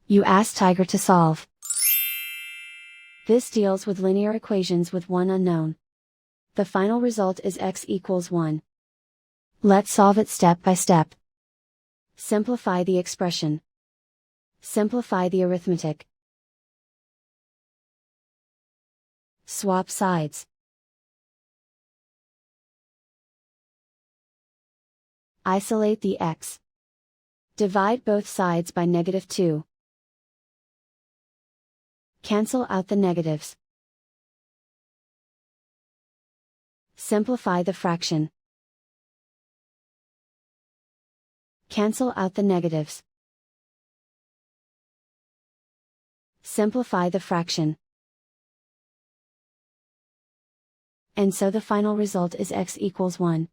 You ask Tiger to solve. This deals with linear equations with one unknown. The final result is x equals 1. Let's solve it step by step. Simplify the expression. Simplify the arithmetic. Swap sides. Isolate the x. Divide both sides by -2. Cancel out the negatives. Simplify the fraction. Cancel out the negatives. Simplify the fraction. And so the final result is x equals 1.